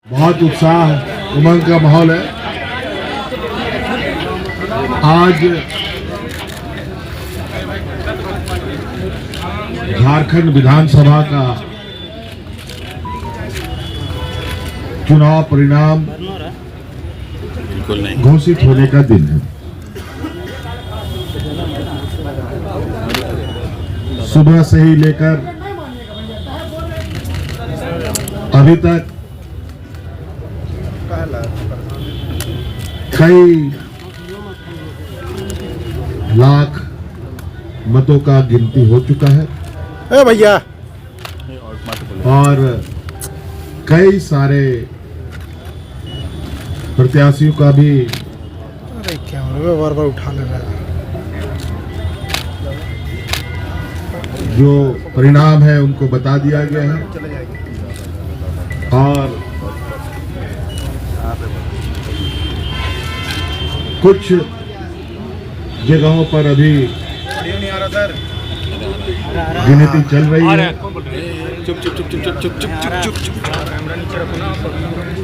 बहुत उत्साह उमंग का माहौल है। आज झारखंड विधानसभा का चुनाव परिणाम घोषित होने का दिन है। सुबह से ही लेकर अभी तक कई लाख मतों का गिनती हो चुका है भैया और कई सारे प्रत्याशियों का भी अरे क्या बार बार उठा ले रहा है। जो परिणाम है उनको बता दिया गया है और कुछ जगहों पर अभी गिनती चल रही है।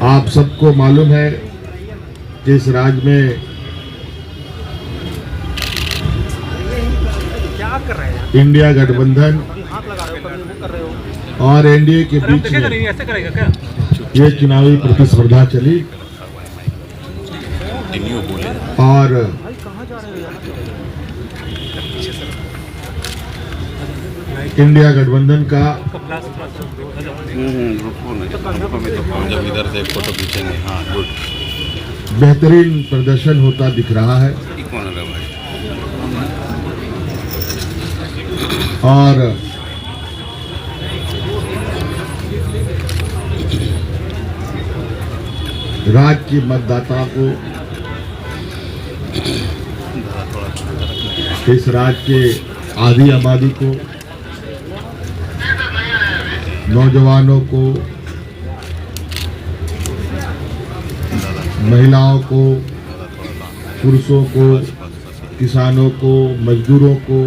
आप सबको मालूम है कि इस राज्य में इंडिया गठबंधन और एनडीए के बीच में ये चुनावी प्रतिस्पर्धा चली और इंडिया गठबंधन का जब इधर से फोटो खींचेंगे। हाँ गुड, बेहतरीन प्रदर्शन होता दिख रहा है और राज्य के मतदाता को इस राज्य के आधी आबादी को, नौजवानों को, महिलाओं को, पुरुषों को, किसानों को, मजदूरों को,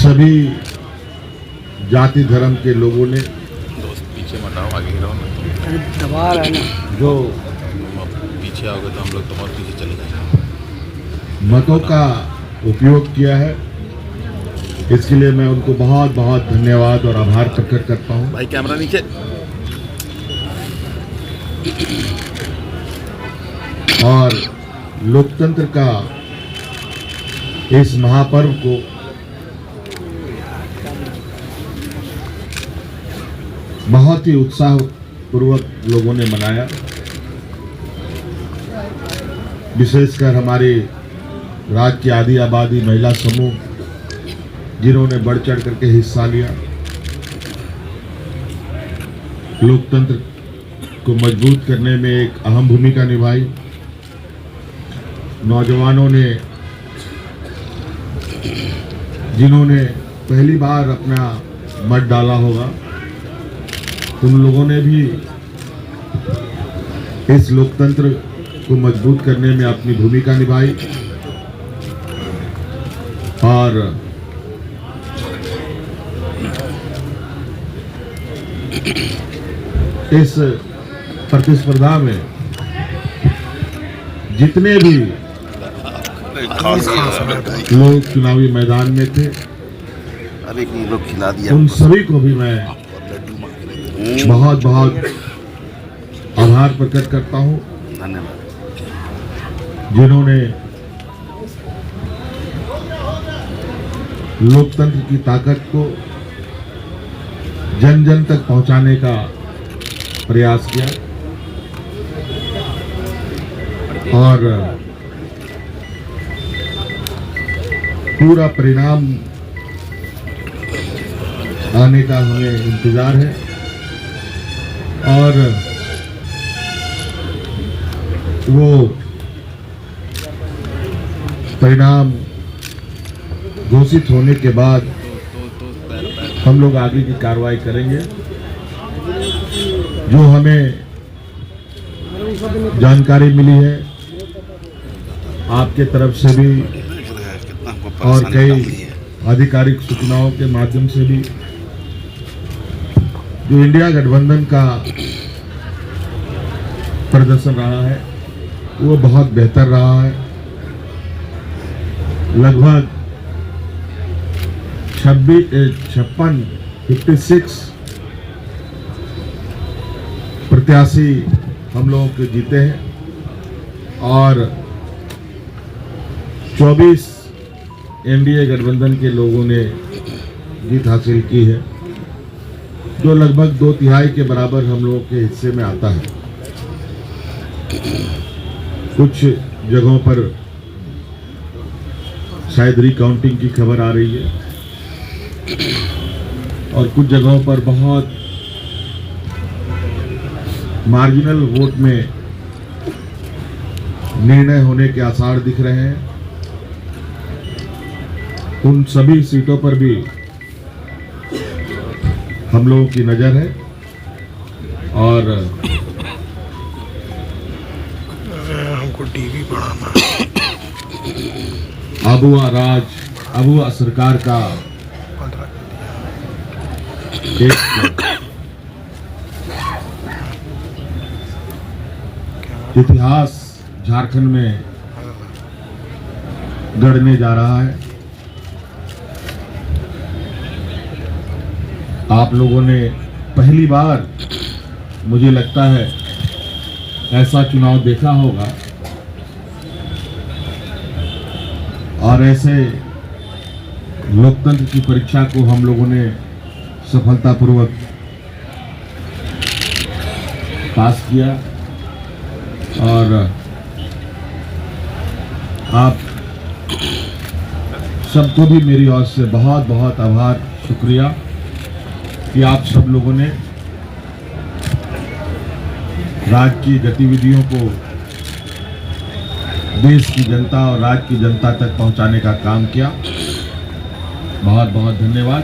सभी जाति धर्म के लोगों ने पीछे मत आओ, आगे रहो ना। दबा रहा है ना। जो पीछे आओगे तो हम लोग तो और पीछे चले जाएंगे। मतों का उपयोग किया है, इसके लिए मैं उनको बहुत बहुत धन्यवाद और आभार प्रकट करता हूं। भाई कैमरा नीचे। और लोकतंत्र का इस महापर्व को बहुत ही उत्साहपूर्वक लोगों ने मनाया। विशेषकर हमारे राज्य की आधी आबादी महिला समूह जिन्होंने बढ़ चढ़ करके हिस्सा लिया, लोकतंत्र को मजबूत करने में एक अहम भूमिका निभाई। नौजवानों ने, जिन्होंने पहली बार अपना मत डाला होगा, उन लोगों ने भी इस लोकतंत्र को मजबूत करने में अपनी भूमिका निभाई और इस प्रतिस्पर्धा में जितने भी लोग चुनावी मैदान में थे, अरे लोग खिला दिया। उन सभी को भी मैं बहुत बहुत आभार प्रकट करता हूं, धन्यवाद। जिन्होंने लोकतंत्र की ताकत को जन जन तक पहुंचाने का प्रयास किया और पूरा परिणाम आने का हमें इंतजार है और वो परिणाम घोषित होने के बाद हम लोग आगे की कार्रवाई करेंगे। जो हमें जानकारी मिली है आपके तरफ से भी और कई आधिकारिक सूचनाओं के माध्यम से भी जो इंडिया गठबंधन का प्रदर्शन रहा है वो बहुत बेहतर रहा है। लगभग 56 प्रत्याशी हम लोगों के जीते हैं और 24 एनडीए गठबंधन के लोगों ने जीत हासिल की है, जो लगभग 2/3 के बराबर हम लोगों के हिस्से में आता है। कुछ जगहों पर शायद रिकाउंटिंग की खबर आ रही है और कुछ जगहों पर बहुत मार्जिनल वोट में निर्णय होने के आसार दिख रहे हैं। उन सभी सीटों पर भी हम लोगों की नजर है और हमको टीवी बढ़ाना अबुआ सरकार का एक इतिहास झारखंड में गढ़ने जा रहा है। आप लोगों ने पहली बार मुझे लगता है ऐसा चुनाव देखा होगा और ऐसे लोकतंत्र की परीक्षा को हम लोगों ने सफलतापूर्वक पास किया और आप सबको भी मेरी ओर से बहुत बहुत आभार, शुक्रिया कि आप सब लोगों ने राज्य की गतिविधियों को देश की जनता और राज्य की जनता तक पहुंचाने का काम किया। बहुत बहुत धन्यवाद।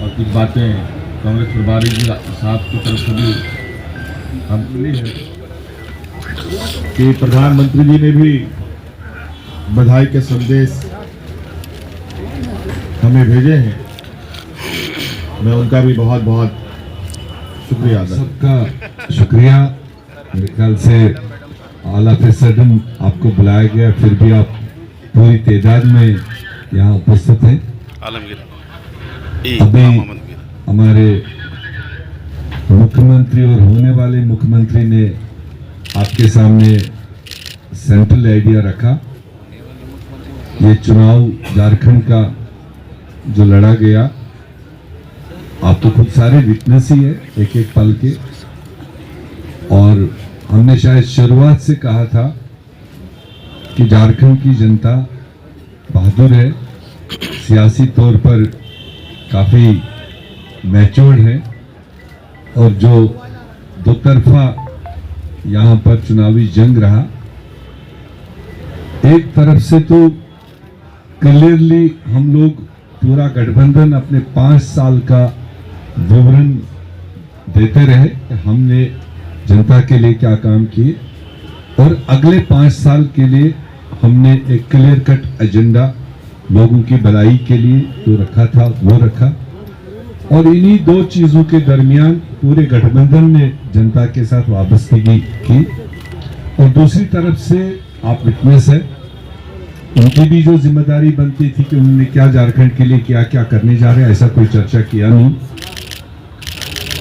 और कुछ बातें कांग्रेस प्रभारी जी साहब की तरफ से भी हम मिली है कि प्रधानमंत्री जी ने भी बधाई के संदेश हमें भेजे हैं। मैं उनका भी बहुत बहुत शुक्रिया अदा। सबका शुक्रिया। मेरे ख्याल से ऑल ऑफ ए सडन आपको बुलाया गया, फिर भी आप पूरी तादाद में यहाँ उपस्थित हैं। आलमगीर अभी हमारे मुख्यमंत्री और होने वाले मुख्यमंत्री ने आपके सामने सेंट्रल आइडिया रखा। ये चुनाव झारखंड का जो लड़ा गया, आप तो खुद सारे विटनेस ही है एक एक पल के। और हमने शायद शुरुआत से कहा था कि झारखंड की जनता बहादुर है, सियासी तौर पर काफ़ी मैच्योर्ड है और जो दो तरफा यहाँ पर चुनावी जंग रहा, एक तरफ से तो क्लियरली हम लोग पूरा गठबंधन अपने 5 साल का विवरण देते रहे कि हमने जनता के लिए क्या काम किए और अगले 5 साल के लिए हमने एक क्लियर कट एजेंडा लोगों की भलाई के लिए जो रखा था वो रखा। और इन्हीं दो चीजों के दरमियान पूरे गठबंधन ने जनता के साथ वाबस्तगी की। और दूसरी तरफ से आप विटनेस है, उनकी भी जो जिम्मेदारी बनती थी कि उन्होंने क्या झारखंड के लिए क्या क्या करने जा रहे हैं, ऐसा कोई चर्चा किया नहीं।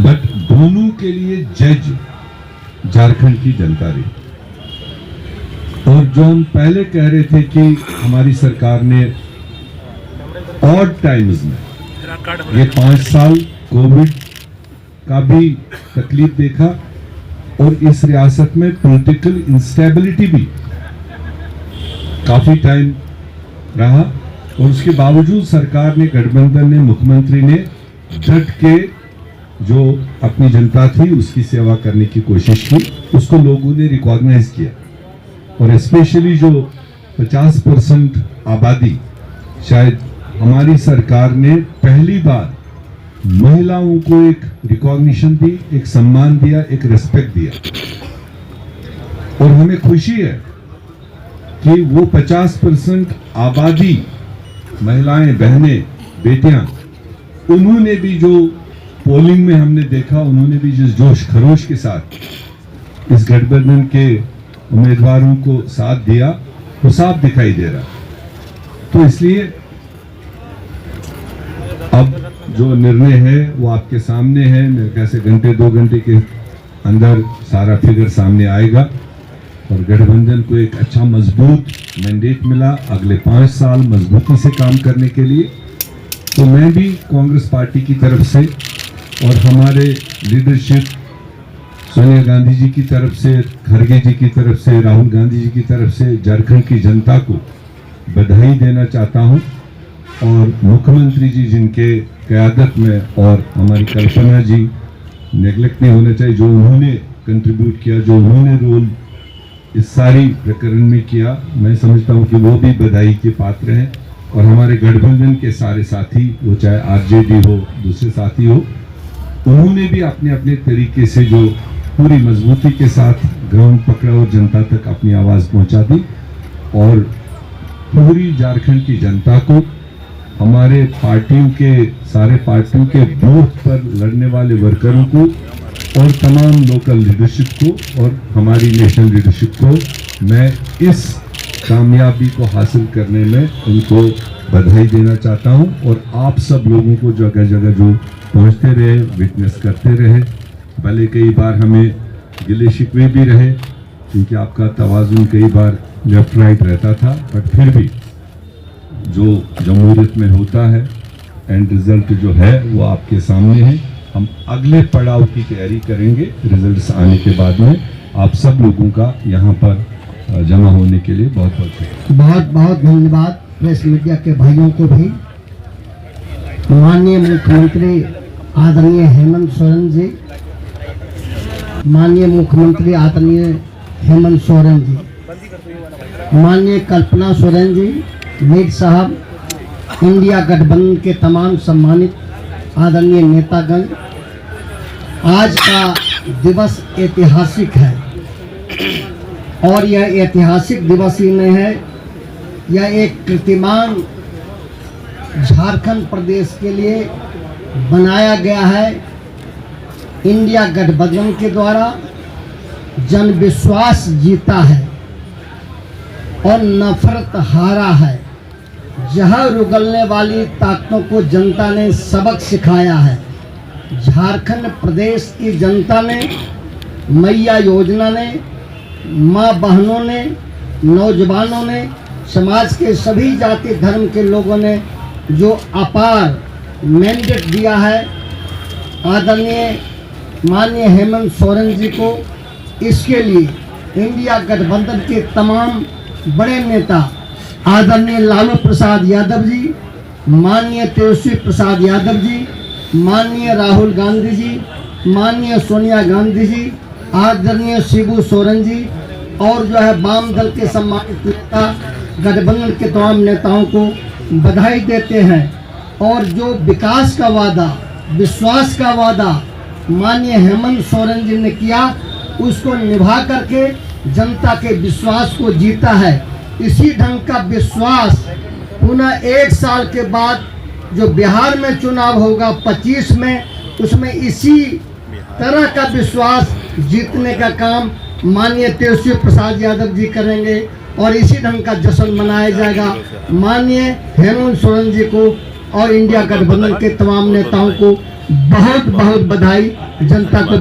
बट दोनों के लिए जज झारखंड की जनता रही। और जो हम पहले कह रहे थे कि हमारी सरकार ने ऑड टाइम्स में ये 5 साल कोविड का भी तकलीफ देखा और इस रियासत में पॉलिटिकल इंस्टेबिलिटी भी काफी टाइम रहा और उसके बावजूद सरकार ने, गठबंधन ने, मुख्यमंत्री ने डट के जो अपनी जनता थी उसकी सेवा करने की कोशिश की, उसको लोगों ने रिकॉग्नाइज किया। और स्पेशली जो 50% आबादी, शायद हमारी सरकार ने पहली बार महिलाओं को एक रिकॉग्निशन दी, एक सम्मान दिया, एक रिस्पेक्ट दिया। और हमें खुशी है कि वो 50% आबादी, महिलाएं, बहनें, बेटियां, उन्होंने भी जो पोलिंग में हमने देखा, उन्होंने भी जिस जोश खरोश के साथ इस गठबंधन के उम्मीदवारों को साथ दिया, वो साफ दिखाई दे रहा। तो इसलिए अब जो निर्णय है वो आपके सामने है। मेरे ख्याल से घंटे 2 घंटे के अंदर सारा फिगर सामने आएगा और गठबंधन को एक अच्छा मजबूत मैंडेट मिला अगले 5 साल मजबूती से काम करने के लिए। तो मैं भी कांग्रेस पार्टी की तरफ से और हमारे लीडरशिप सोनिया गांधी जी की तरफ से, खड़गे जी की तरफ से, राहुल गांधी जी की तरफ से झारखंड की जनता को बधाई देना चाहता हूं। और मुख्यमंत्री जी जिनके क़यादत में और हमारी कल्पना जी, नेग्लेक्ट नहीं होना चाहिए, जो उन्होंने कंट्रीब्यूट किया, जो उन्होंने रोल इस सारी प्रकरण में किया, मैं समझता हूं कि वो भी बधाई के पात्र हैं। और हमारे गठबंधन के सारे साथी, वो चाहे आरजेडी हो, दूसरे साथी हो, उन्होंने भी अपने अपने तरीके से जो पूरी मजबूती के साथ ग्राउंड पकड़ा और जनता तक अपनी आवाज़ पहुंचा दी। और पूरी झारखंड की जनता को, हमारे पार्टियों के, सारे पार्टियों के बूथ पर लड़ने वाले वर्करों को और तमाम लोकल लीडरशिप को और हमारी नेशनल लीडरशिप को मैं इस कामयाबी को हासिल करने में उनको बधाई देना चाहता हूं। और आप सब लोगों को जगह जगह जो पहुंचते रहे, विटनेस करते रहे, भले कई बार हमें गिले शिकवे भी रहे क्योंकि आपका तवाज़ुन कई बार लेफ्ट राइट रहता था, बट फिर भी जो जमहूरियत में होता है एंड रिजल्ट जो है वो आपके सामने है। हम अगले पड़ाव की तैयारी करेंगे रिजल्ट्स आने के बाद में। आप सब लोगों का यहाँ पर जमा होने के लिए बहुत बहुत धन्यवाद। प्रेस मीडिया के भाइयों को भी, माननीय मुख्यमंत्री आदरणीय हेमंत सोरेन जी, माननीय मुख्यमंत्री आदरणीय हेमंत सोरेन जी, माननीय कल्पना सोरेन जी, मीर साहब, इंडिया गठबंधन के तमाम सम्मानित आदरणीय नेतागण, आज का दिवस ऐतिहासिक है और यह ऐतिहासिक दिवस ही नहीं है, यह एक कीर्तिमान झारखंड प्रदेश के लिए बनाया गया है। इंडिया गठबंधन के द्वारा जन विश्वास जीता है और नफरत हारा है। जहर उगलने वाली ताकतों को जनता ने सबक सिखाया है। झारखंड प्रदेश की जनता ने, मैया योजना ने, माँ बहनों ने, नौजवानों ने, समाज के सभी जाति धर्म के लोगों ने जो अपार मैंडेट दिया है आदरणीय माननीय हेमंत सोरेन जी को, इसके लिए इंडिया गठबंधन के तमाम बड़े नेता आदरणीय लालू प्रसाद यादव जी, माननीय तेजस्वी प्रसाद यादव जी, माननीय राहुल गांधी जी, माननीय सोनिया गांधी जी, आदरणीय शिबू सोरेन जी और जो है वाम दल के सम्मानित नेता गठबंधन के तमाम नेताओं को बधाई देते हैं। और जो विकास का वादा, विश्वास का वादा माननीय हेमंत सोरेन जी ने किया, उसको निभा करके जनता के विश्वास को जीता है। इसी ढंग का विश्वास पुनः 1 साल के बाद जो बिहार में चुनाव होगा 25 में, उसमें इसी तरह का विश्वास जीतने का काम माननीय तेजस्वी प्रसाद यादव जी करेंगे और इसी ढंग का जश्न मनाया जाएगा। माननीय हेमंत सोरेन जी को और इंडिया गठबंधन के तमाम नेताओं को बहुत बहुत बधाई। जनता को